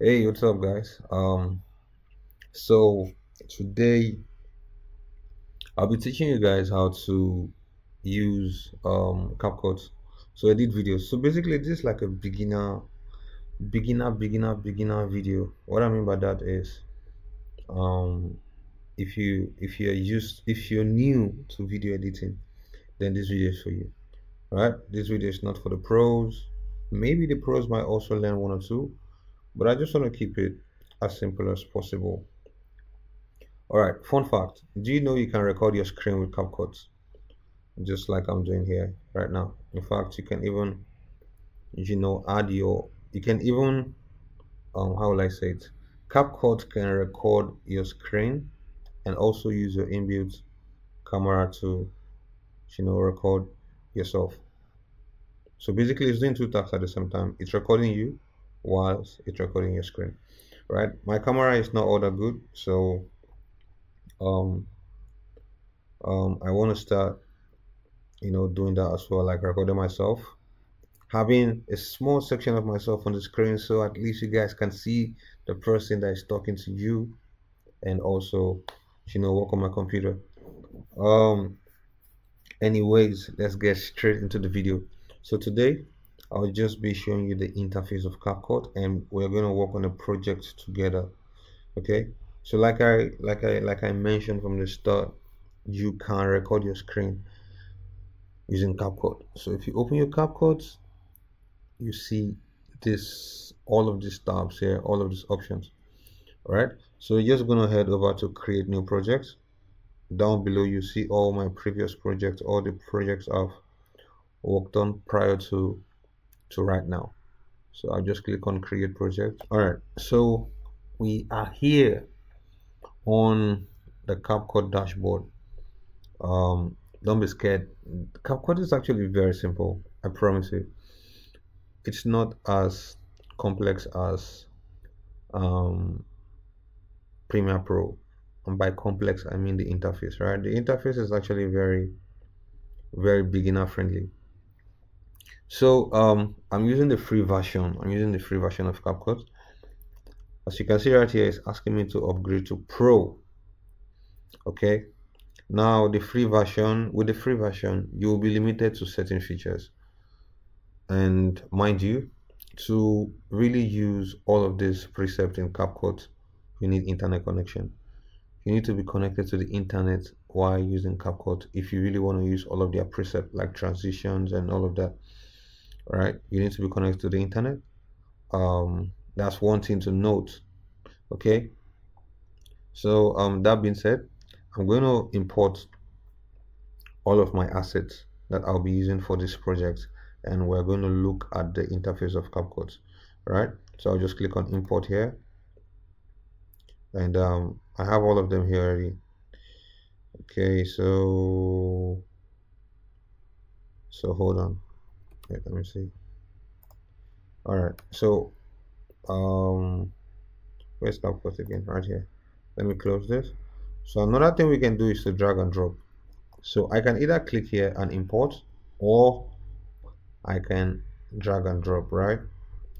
Hey, what's up, guys? So today I'll be teaching you guys how to use CapCut. So edit videos. So basically, this is like a beginner video. What I mean by that is, um, if you're new to video editing, then this video is for you. Right? This video is not for the pros. Maybe the pros might also learn one or two, but I just want to keep it as simple as possible. All right, fun fact. Do you know you can record your screen with CapCut, just like I'm doing here right now? In fact, you can even, you can even, how will I say it? CapCut can record your screen and also use your inbuilt camera to, record yourself. So basically, it's doing two tasks at the same time. It's recording you whilst it's recording your screen, right? My camera is not all that good, so um, I want to start doing that as well, like recording myself, having a small section of myself on the screen so at least you guys can see the person that is talking to you and also, work on my computer. Um, Anyways, let's get straight into the video. So today, I'll just be showing you the interface of CapCut and we're going to work on a project together. Okay. So like I mentioned from the start, you can record your screen using CapCut. So if you open your CapCut, you see this all of these tabs here, all of these options. All right, so you're just gonna head over to create new projects. Down below you see all my previous projects, all the projects I've worked on prior to right now. So I'll just click on create project. All right, so we are here on the CapCut dashboard. Don't be scared. CapCut is actually very simple, I promise you. It's not as complex as um Premiere Pro. And by complex, I mean the interface, right? The interface is actually very beginner friendly. So I'm using the free version. I'm using the free version of CapCut. As you can see right here, it's asking me to upgrade to Pro. Okay. Now with the free version, you will be limited to certain features. And mind you, to really use all of this precept in CapCut, you need internet connection. You need to be connected to the internet while using CapCut if you really want to use all of their preset like transitions and all of that. Right? You need to be connected to the internet. That's one thing to note. Okay. So that being said, I'm going to import all of my assets that I'll be using for this project, and we're going to look at the interface of CapCut. Right? So I'll just click on import here, and I have all of them here already. Okay, so hold on. Wait, let me see. All right, so where's CapCut again? Right here. Let me close this. So another thing we can do is to drag and drop. So I can either click here and import, or I can drag and drop, right?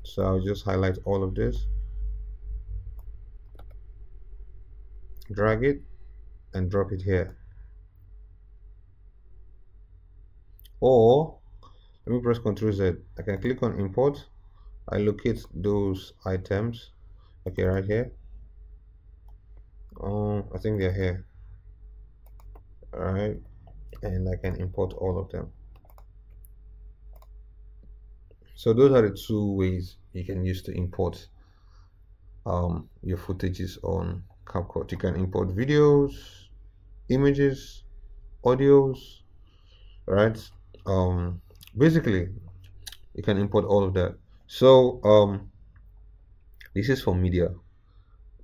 So I'll just highlight all of this, drag it, and drop it here. Or let me press Ctrl Z. I can click on import. I locate those items. Okay, right here. I think they're here. All right, and I can import all of them. So those are the two ways you can use to import your footages on CapCut. You can import videos, images, audios, right? Um, Basically, you can import all of that. So this is for media.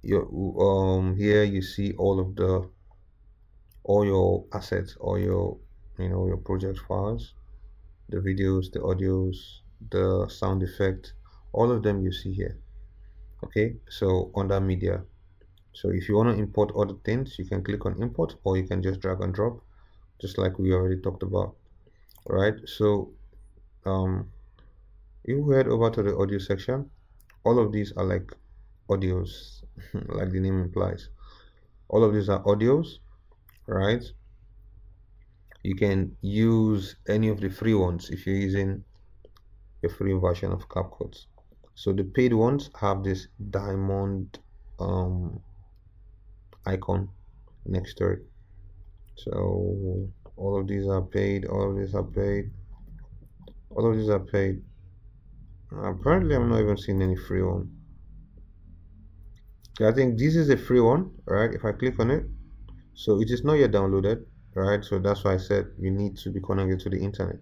Here you see all your assets, all your project files, the videos, the audios, the sound effect, all of them you see here. Okay, so under media. So if you want to import other things, you can click on import, or you can just drag and drop, just like we already talked about. All right, so um, you head over to the audio section. All of these are like audios, like the name implies. All of these are audios, right? You can use any of the free ones if you're using a free version of CapCut. So the paid ones have this diamond um, icon next to it. So all of these are paid, all of these are paid, all of these are paid. Apparently, I'm not even seeing any free one. Okay, I think this is a free one, right? If I click on it, so it is not yet downloaded, right? So that's why I said you need to be connected to the internet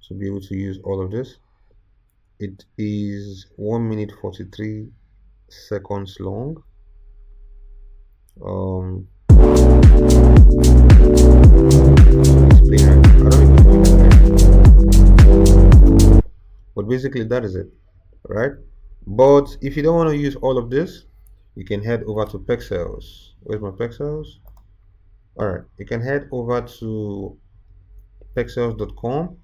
to be able to use all of this. It is 1 minute 43 seconds long. It's plain, right? I don't even know, but basically that is it, right? But if you don't want to use all of this, you can head over to Pexels. Where's my Pexels? All right, you can head over to pexels.com,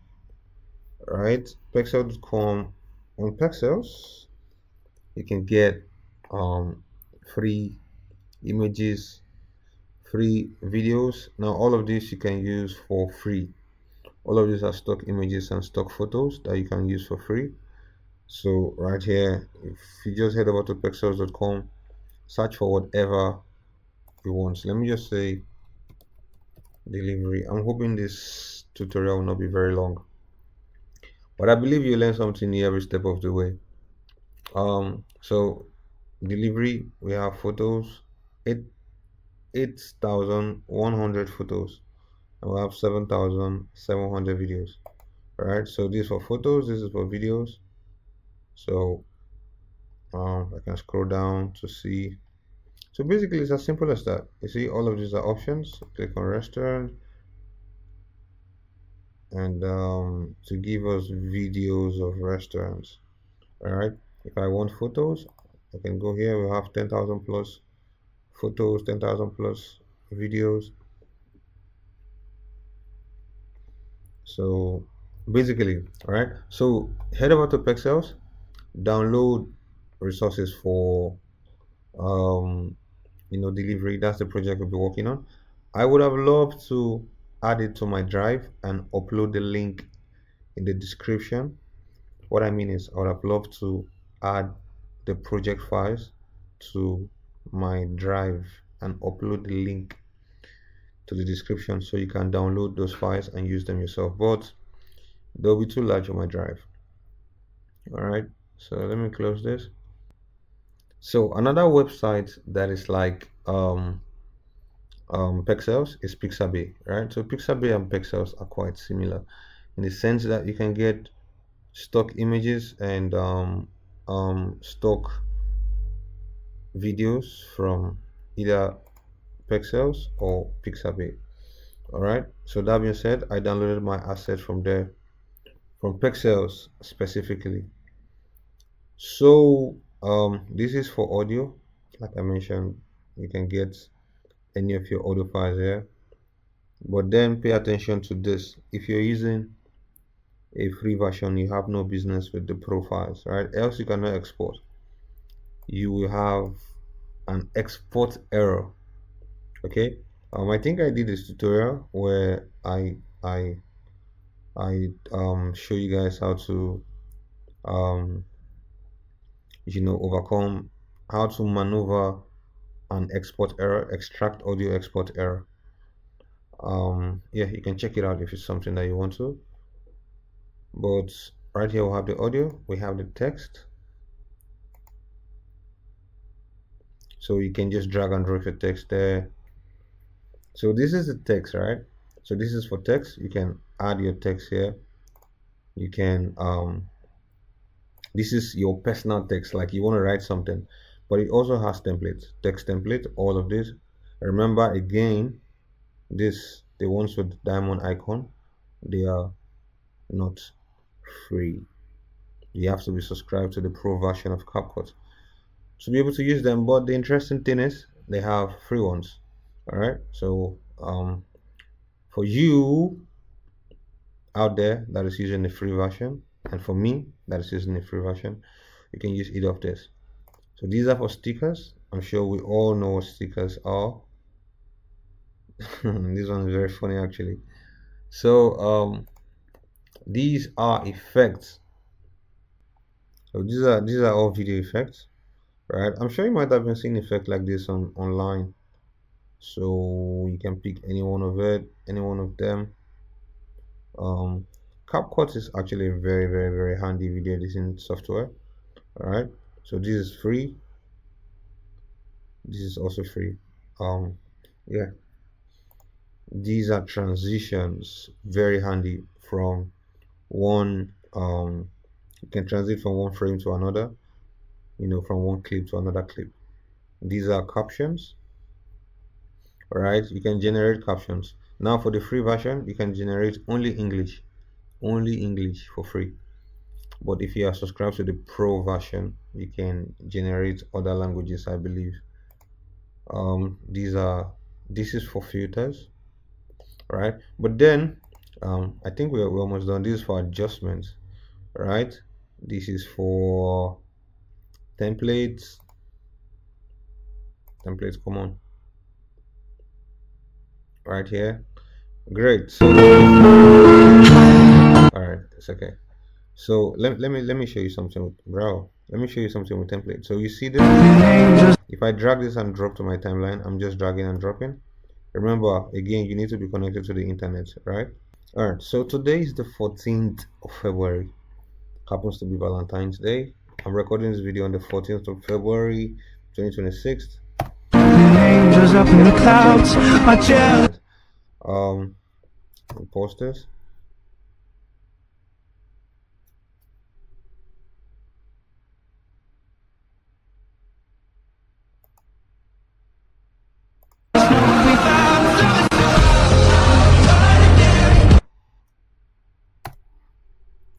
right? Pexels.com. On Pexels, you can get free images, free videos. Now all of this you can use for free. All of these are stock images and stock photos that you can use for free. So right here, if you just head over to pexels.com, search for whatever you want. So let me just say delivery. I'm hoping this tutorial will not be very long, but I believe you learn something new every step of the way. So delivery, we have photos, 8,100 photos, and we have 7,700 videos. All right, so this is for photos, this is for videos. So I can scroll down to see. So basically, it's as simple as that. You see, all of these are options. Click on restaurant, and to give us videos of restaurants. All right, if I want photos, I can go here. We have 10,000 plus photos, 10,000 plus videos. So basically, all right, so head over to Pexels, download resources for delivery. That's the project we'll be working on. I would have loved to add it to my drive and upload the link in the description. What I mean is I would have loved to add the project files to my drive and upload the link to the description so you can download those files and use them yourself, but they'll be too large on my drive. All right, so let me close this. So another website that is like Pexels is Pixabay, right? So Pixabay and Pexels are quite similar in the sense that you can get stock images and stock videos from either Pexels or Pixabay. All right. So that being said, I downloaded my assets from there, from Pexels specifically. So this is for audio. Like I mentioned, you can get any of your audio files here. But then pay attention to this. If you're using a free version, you have no business with the profiles, right? Else you cannot export. You will have an export error. Okay. I think I did this tutorial where I show you guys how to um overcome, how to maneuver an export error, extract audio export error. Yeah, you can check it out if it's something that you want to. But right here we have the audio, we have the text, so you can just drag and drop your text there. So this is the text, right? So this is for text. You can add your text here. You can this is your personal text, like you want to write something, but it also has templates, text template, all of this. Remember again, the ones with the diamond icon, they are not free. You have to be subscribed to the pro version of CapCut to be able to use them. But the interesting thing is they have free ones. All right, so for you out there that is using the free version, and for me that is using the free version, you can use either of this. So these are for stickers. I'm sure we all know what stickers are. This one is very funny actually. So these are effects. So these are all video effects, right? I'm sure you might have been seeing effect like this on online. So you can pick any one of it, any one of them. Um, CapCut is actually a very, very, very handy video editing software. All right. So this is free. This is also free. Um, yeah, these are transitions, very handy from one. You can transit from one frame to another. From one clip to another clip. These are captions. All right. You can generate captions. Now for the free version, you can generate only English for free. But if you are subscribed to the pro version, you can generate other languages, I believe. This is for filters, right? But then I think we're almost done. This is for adjustments, right? This is for templates. Templates, come on, right here. Great. So all right, it's okay. So let me show you something with bro. Let me show you something with template. So you see this? If I drag this and drop to my timeline, I'm just dragging and dropping. Remember, again, you need to be connected to the internet, right? All right. So today is the 14th of February. Happens to be Valentine's Day. I'm recording this video on the 14th of February, 2026. Angels up in the clouds, my child. Posters.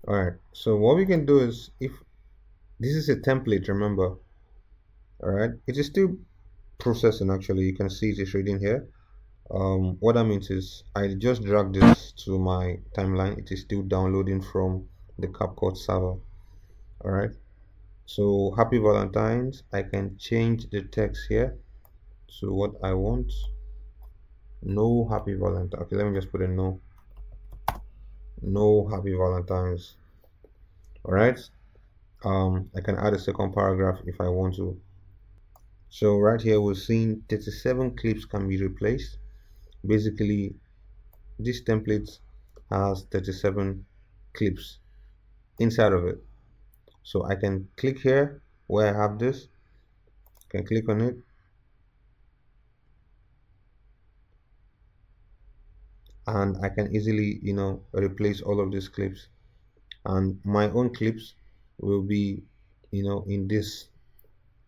All right. So what we can do is, if this is a template, remember, all right, it is still processing. Actually, you can see it is reading here. What that means is I just drag this to my timeline. It is still downloading from the Capcut server. All right. So happy Valentine's. I can change the text here to what I want. No happy Valentine. Okay, let me just put a no. No happy Valentine's. All right. I can add a second paragraph if I want to. So right here we're seeing 37 clips can be replaced. Basically, this template has 37 clips inside of it. So I can click here where I have this. I can click on it, and I can easily, replace all of these clips. And my own clips will be, in this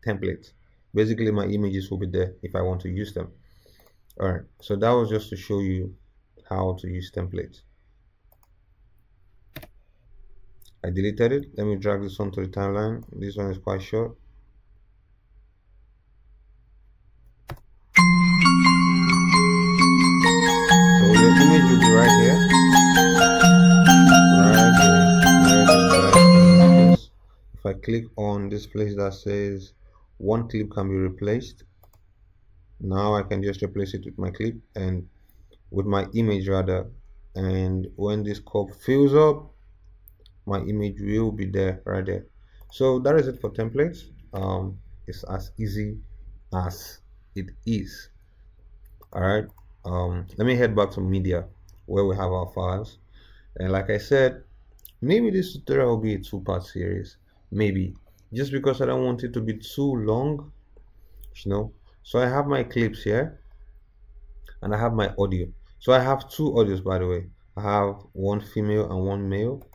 template. Basically, my images will be there if I want to use them. All right. So that was just to show you how to use templates. I deleted it. Let me drag this one to the timeline. This one is quite short. So your image will be right here. If I click on this place that says one clip can be replaced, now I can just replace it with my clip and with my image rather. And when this cup fills up, my image will be there right there. So that is it for templates. It's as easy as it is. All right. Let me head back to media where we have our files. And like I said, maybe this tutorial will be a two-part series. Maybe just because I don't want it to be too long, So I have my clips here and I have my audio. So I have two audios, by the way. I have one female and one male.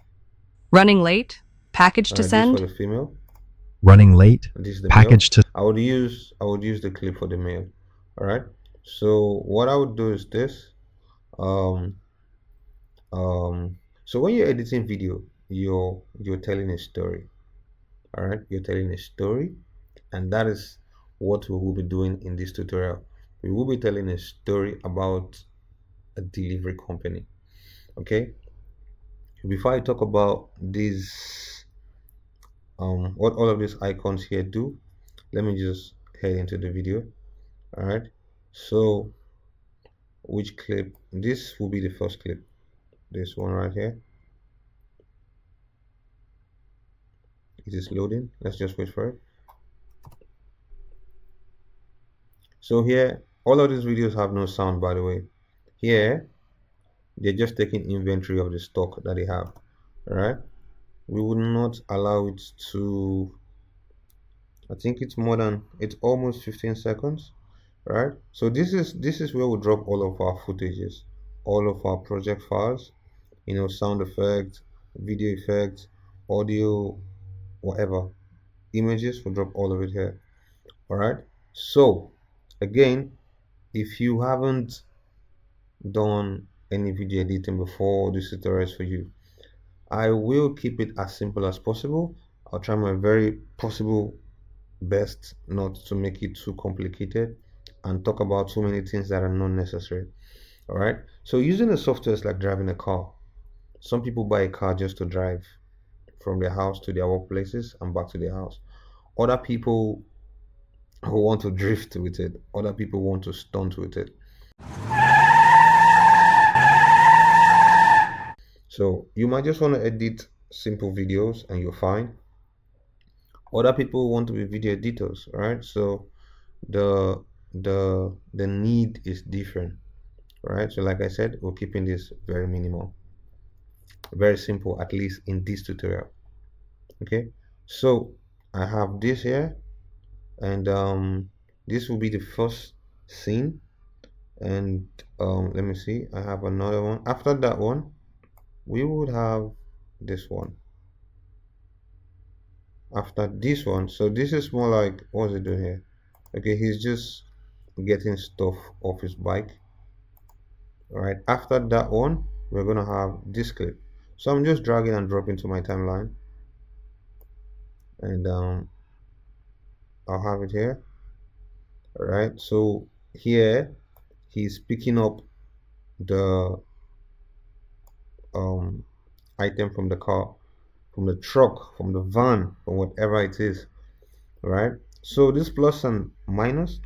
Running late. Package to This send. for the female. Running late. This is the Package male. to. I would use the clip for the male. All right. So what I would do is this. Um, so when you're editing video, you're telling a story. All right, you're telling a story, and that is what we will be doing in this tutorial. We will be telling a story about a delivery company. Okay, before I talk about these what all of these icons here do, let me just head into the video. All right, so which clip? This will be the first clip, this one right here. It is loading. Let's just wait for it. So here, all of these videos have no sound, by the way. Here, they're just taking inventory of the stock that they have. All right, we would not allow it to, I think it's more than, it's almost 15 seconds. Right, so this is where we drop all of our footages, all of our project files, sound effects, video effects, audio, whatever, images, we drop all of it here. All right, so again, if you haven't done any video editing before, this tutorial is for you. I will keep it as simple as possible. I'll try my very possible best not to make it too complicated and talk about too many things that are not necessary. All right, so using a software is like driving a car. Some people buy a car just to drive from their house to their workplaces and back to their house. Other people who want to drift with it, other people want to stunt with it. So you might just want to edit simple videos and you're fine. Other people want to be video editors, right? So the the need is different, right? So like I said, we're keeping this very minimal, very simple, at least in this tutorial. Okay, so I have this here, and this will be the first scene, and let me see, I have another one. After that one, we would have this one. After this one, so this is more like, what's he doing here? Okay, he's just getting stuff off his bike. All right, after that one, we're gonna have this clip. So I'm just dragging and dropping to my timeline, and I'll have it here. All right, so here he's picking up the item from the car, from the truck, from the van, from whatever it is. All right, so this plus and minus,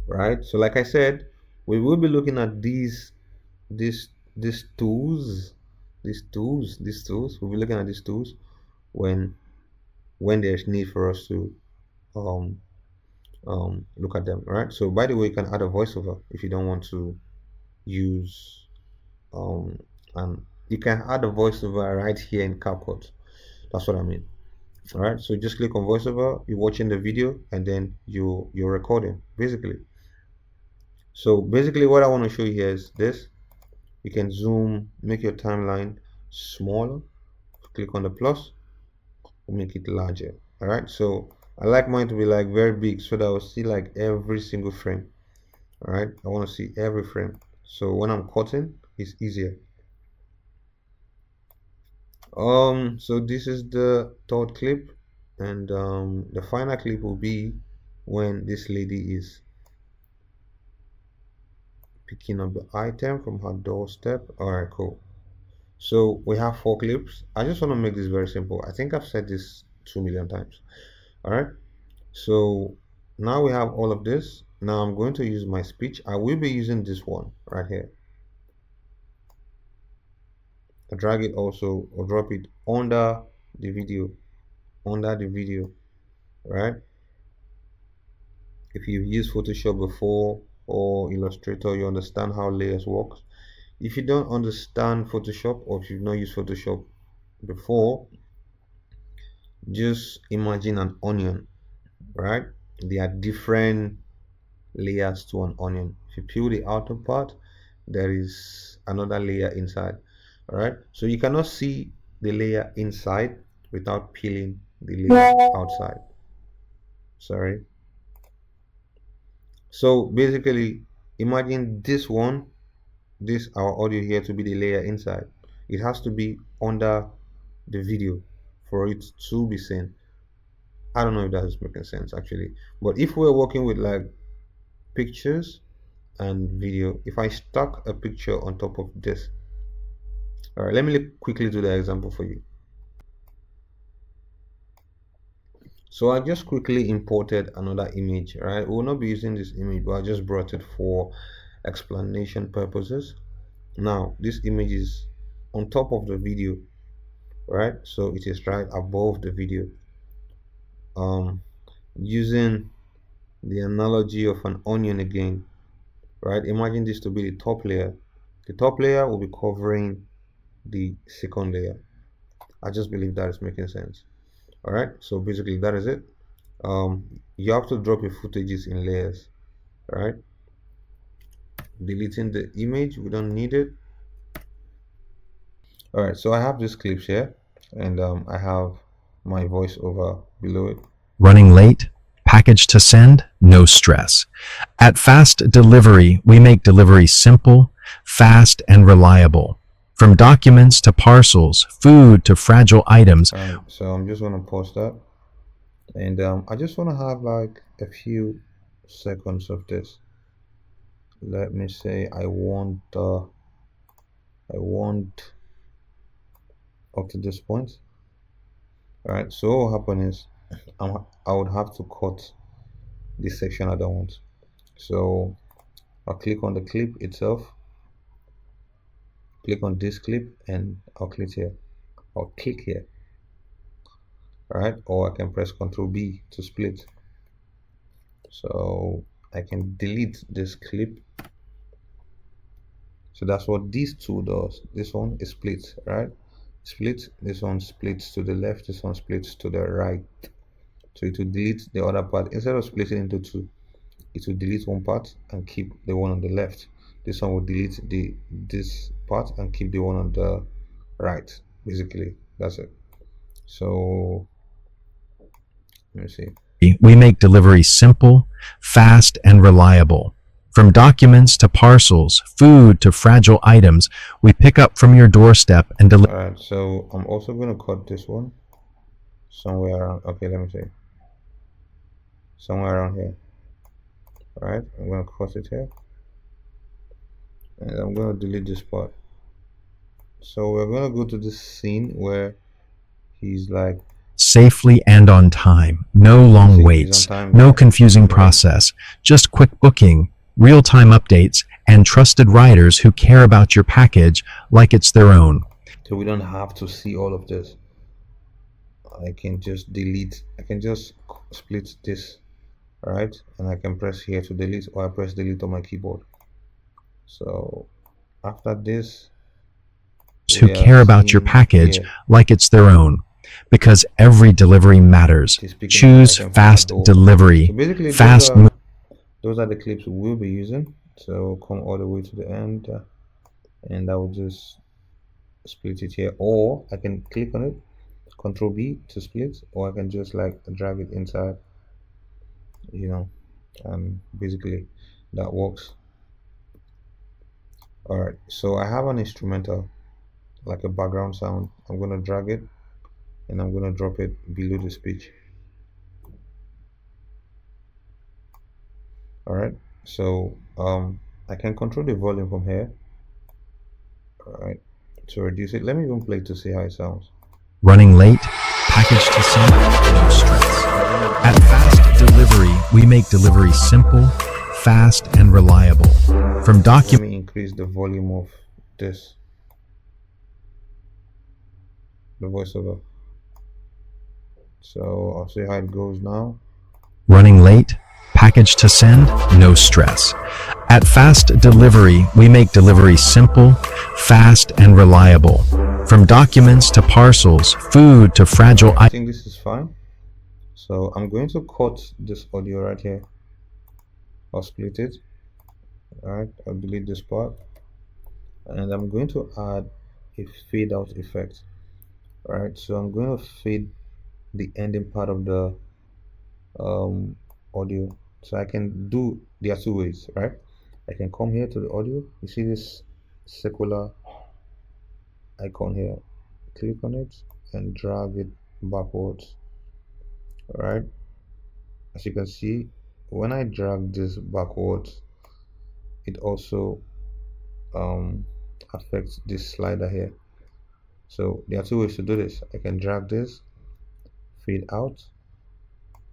right? So like I said, we will be looking at these these tools, these tools. We'll be looking at these tools when there's need for us to um look at them. All right, so by the way, you can add a voiceover if you don't want to use and you can add a voiceover right here in Capcut. That's what I mean. All right, so just click on voiceover, you're watching the video, and then you're recording basically. So basically what I want to show you here is this. You can zoom, make your timeline smaller, click on the plus, make it larger. All right, so I like mine to be like very big so that I'll see like every single frame. All right, I want to see every frame, so when I'm cutting it's easier. So this is the third clip, and the final clip will be when this lady is picking up the item from her doorstep. All right, cool. So we have 4 clips. I just want to make this very simple. I think I've said this 2 million times. All right, so now we have all of this. Now I'm going to use my speech. I will be using this one right here. I drag it also or drop it under the video, right? If you've used Photoshop before or Illustrator, you understand how layers works. If you don't understand Photoshop, or if you've not used Photoshop before, just imagine an onion, right? There are different layers to an onion. If you peel the outer part, there is another layer inside. All right, so you cannot see the layer inside without peeling the layer outside. Sorry. So basically, imagine this one, this our audio here, to be the layer inside. It has to be under the video for it to be seen. I don't know if that's making sense actually, but if we're working with like pictures and video, if I stuck a picture on top of this, all right, let me quickly do the example for you. So I just quickly imported another image, right? We will not be using this image, but I just brought it for explanation purposes. Now this image is on top of the video, right? So it is right above the video. Using the analogy of an onion again, right? Imagine this to be the top layer. The top layer will be covering the second layer. I just believe that is making sense. All right, so basically that is it. You have to drop your footages in layers, right? Deleting the image, we don't need it. All right, so I have these clips here, and I have my voiceover below it. Running late? Package to send? No stress. At Fast Delivery, we make delivery simple, fast, and reliable. From documents to parcels, food to fragile items. So I'm just gonna pause that, and I just want to have like a few seconds of this. Let me say I want up to this point. All right, so what will happen is I would have to cut this section I don't want. So I'll click on the clip itself, click on this clip, and I'll click here. I'll click here. All right, or I can press Ctrl B to split. So I can delete this clip. So that's what this tool does. This one is split, right? Split. This one splits to the left. This one splits to the right. So it will delete the other part. Instead of splitting into two, it will delete one part and keep the one on the left. This one will delete this part and keep the one on the right. Basically, that's it. So let me see. We make delivery simple, fast, and reliable. From documents to parcels, food to fragile items, we pick up from your doorstep and deliver. All right, so I'm also going to cut this one somewhere around. Okay, let me see. Somewhere around here. All right, I'm going to cut it here. And I'm going to delete this part. So we're going to go to this scene where he's like Safely and on time. No long waits. No confusing process. Just quick booking, real-time updates, and trusted riders who care about your package like it's their own. So we don't have to see all of this. I can just delete. I can just split this, right? And I can press here to delete, or I press delete on my keyboard. So after this, Who care about your package like it's their own. Because every delivery matters. Choose Fast Delivery. So basically, Fast. Those are the clips we'll be using. So come all the way to the end, and I will just split it here, or I can click on it, Ctrl B to split, or I can just like drag it inside, you know, and basically that works. All right, so I have an instrumental, like a background sound. I'm gonna drag it, and I'm gonna drop it below the speech. All right, so I can control the volume from here. All right, to reduce it, let me even play to see how it sounds. Running late? Package to send? No stress. At Fast Delivery, we make delivery simple, fast, and reliable. From Let me increase the volume of this, the voiceover. So I'll see how it goes now. Running late? Package to send? No stress. At Fast Delivery, we make delivery simple, fast, and reliable. From documents to parcels, food to fragile I think this is fine. So I'm going to cut this audio right here. I'll split it. Alright, I'll delete this part. And I'm going to add a fade out effect. Alright, so I'm going to fade the ending part of the audio. So I can do, there are two ways, right? I can come here to the audio. You see this circular icon here, click on it and drag it backwards. All right, as you can see, when I drag this backwards, it also affects this slider here. So there are two ways to do this. I can drag this, fade out,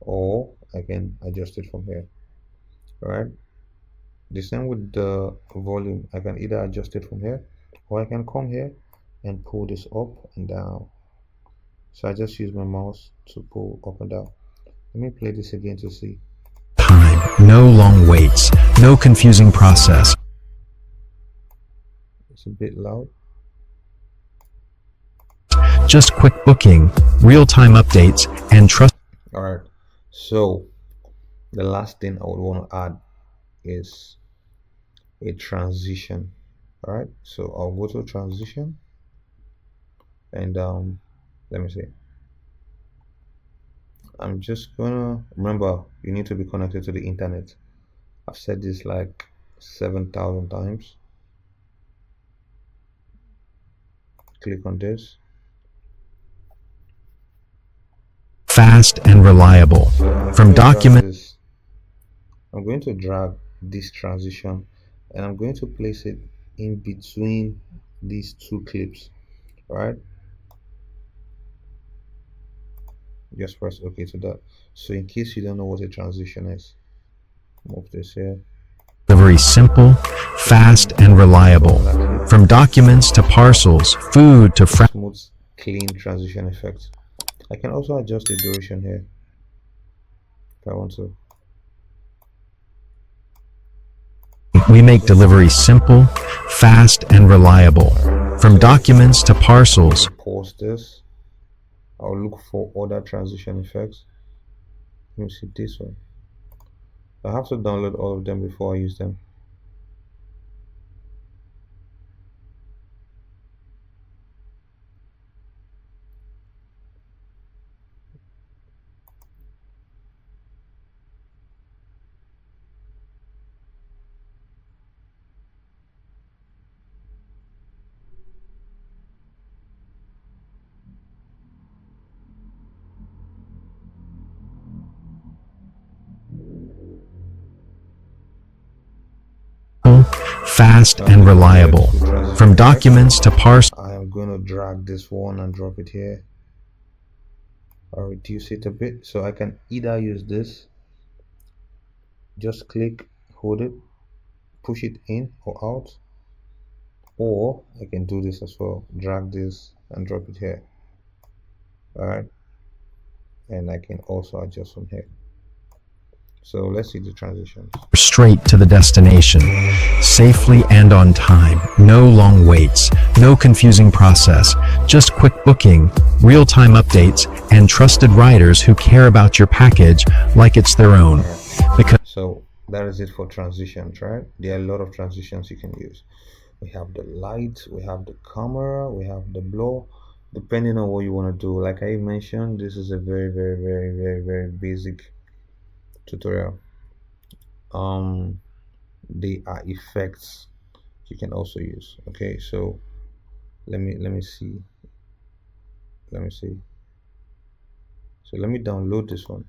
or I can adjust it from here. All right, the same with the volume. I can either adjust it from here, or I can come here and pull this up and down. So I just use my mouse to pull up and down. Let me play this again to see. Time, no long waits, no confusing process. It's a bit loud. Just quick booking, real-time updates, and trust. All right, so the last thing I would want to add is a transition. All right, so I'll go to transition and let me see. I'm just gonna remember you need to be connected to the internet. I've said this like 7,000 times. Click on this. Fast and reliable. So From document I'm going to drag this transition and I'm going to place it in between these two clips. All right, just press OK to that. So in case you don't know what a transition is, move this here. delivery simple, fast, and reliable. From documents to parcels, food to Smooth, clean transition effect. I can also adjust the duration here if I want to. we make delivery simple, fast, and reliable. From documents to parcels. Pause this. I'll look for other transition effects. Let me see this one. I have to download all of them before I use them. Fast and reliable. From documents to parcels. I am going to drag this one and drop it here. I'll reduce it a bit so I can either use this, just click, hold it, push it in or out, or I can do this as well, drag this and drop it here. All right, and I can also adjust from here. So let's see the transitions. Straight to the destination, safely and on time. No long waits, no confusing process, just quick booking, real-time updates, and trusted riders who care about your package like it's their own. Because so that is it for transitions, right? There are a lot of transitions you can use. We have the light, we have the camera, we have the blur, depending on what you want to do. Like I mentioned, this is a very basic tutorial. They are effects you can also use. Okay, so let me see. So let me download this one.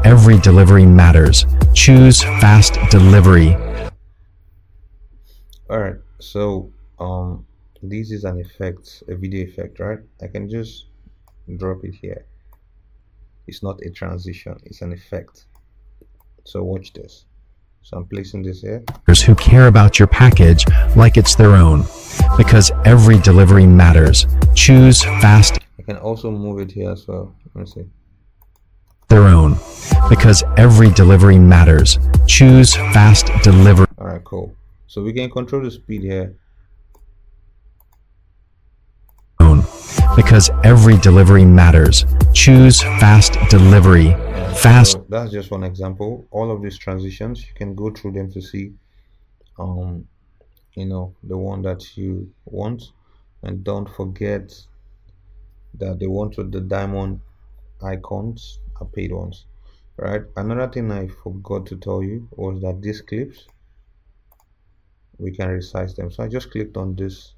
every delivery matters. Choose fast delivery. All right, so this is an effect, a video effect, right? I can just drop it here. It's not a transition, it's an effect. So watch this. So I'm placing this here. Who care about your package like it's their own. Because every delivery matters. Choose fast. I can also move it here as well. Let me see. Their own. Because every delivery matters. Choose fast delivery. All right, cool. So we can control the speed here. Because every delivery matters. Choose fast delivery. Fast. So that's just one example. All of these transitions, you can go through them to see you know, the one that you want. And don't forget that the ones with the diamond icons are paid ones. Right, another thing I forgot to tell you was that these clips, we can resize them. So I just clicked on this.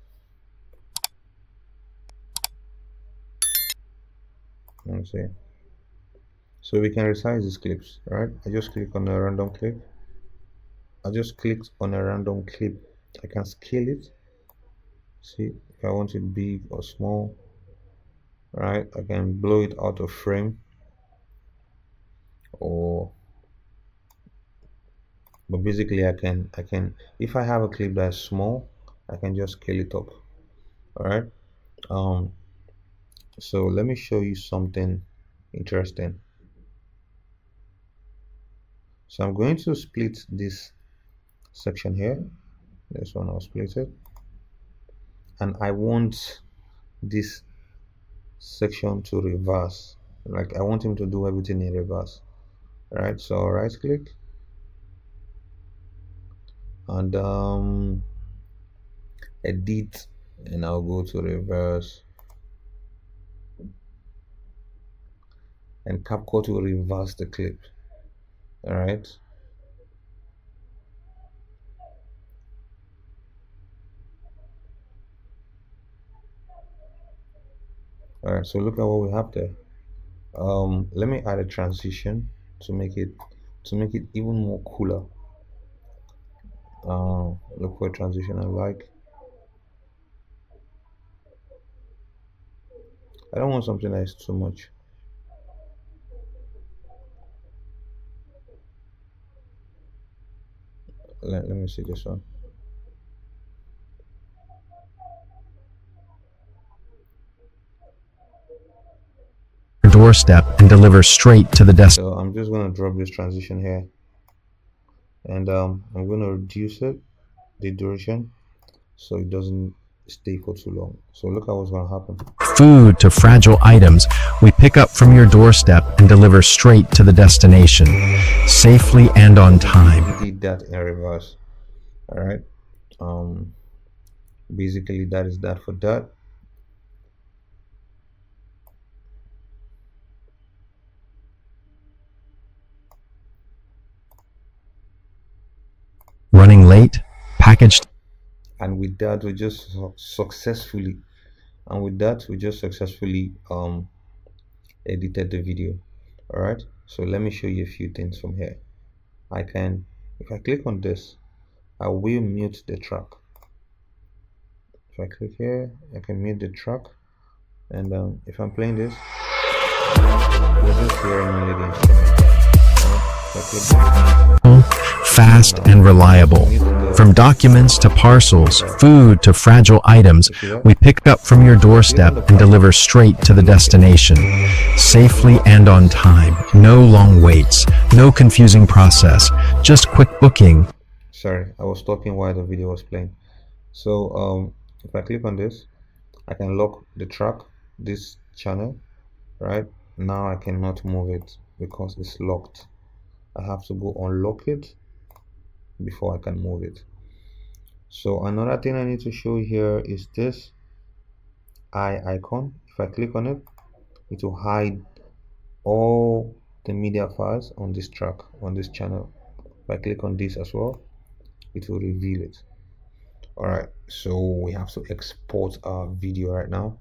Let me see. So we can resize these clips, right? I just click on a random clip. I just clicked on a random clip. I can scale it. See if I want it big or small, right? I can blow it out of frame. or but basically I can if I have a clip that's small, I can just scale it up. All right. um so let me show you something interesting. So I'm going to split this section here. This one I'll split it, and I want this section to reverse. Like I want him to do everything in reverse. All right, so I'll right click and edit, and I'll go to reverse, and Capcut will reverse the clip. All right. All right, so look at what we have there. Let me add a transition to make it even more cooler. Look for a transition I like. I don't want something that is too much. Let me see this one. Doorstep and deliver straight to the desk. So I'm just going to drop this transition here, and I'm going to reduce it, the duration, so it doesn't stay for too long. So look at what's going to happen. Food to fragile items we pick up from your doorstep and deliver straight to the destination, safely and on time. Did that in reverse. All right. Basically that is that for that. Running late, packaged. And with that we just successfully edited the video. All right, so let me show you a few things from here. I can, if I click on this, I will mute the track. If I click here, I can mute the track, and if I'm playing this, you're just hearing only the instrumental. Fast and reliable. From documents to parcels, food to fragile items, we pick up from your doorstep and deliver straight to the destination, safely and on time. No long waits, no confusing process, just quick booking. Sorry, I was talking while the video was playing. So if I click on this, I can lock the track, this channel. Right now I cannot move it because it's locked. I have to go unlock it before I can move it. So another thing I need to show here is this eye icon. If I click on it, it will hide all the media files on this track, on this channel. If I click on this as well, it will reveal it. All right, so we have to export our video right now.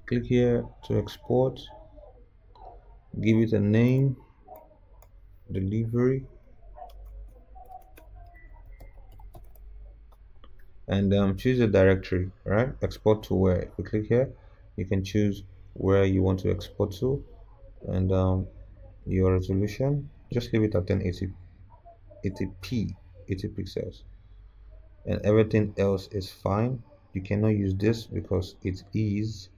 Click here to export, give it a name, delivery, and choose a directory. Right, export to where. If you click here, you can choose where you want to export to, and your resolution, just leave it at 1080p, 80 pixels, and everything else is fine. You cannot use this because it is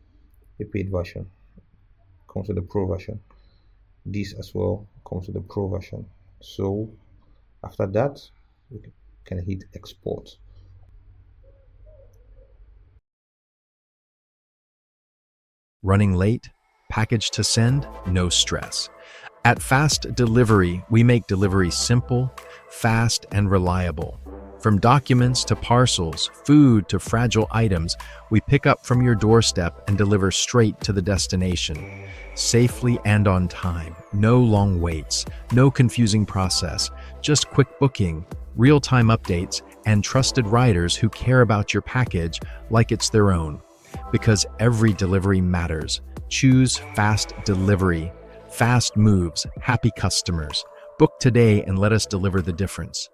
a paid version, comes with the pro version. This as well comes with the pro version. So after that, we can hit export. Running late? Package to send? No stress. At Fast Delivery, we make delivery simple, fast, and reliable. From documents to parcels, food to fragile items, we pick up from your doorstep and deliver straight to the destination, safely and on time. No long waits, no confusing process, just quick booking, real-time updates, and trusted riders who care about your package like it's their own. Because every delivery matters. Choose Fast Delivery. Fast moves, happy customers. Book today and let us deliver the difference.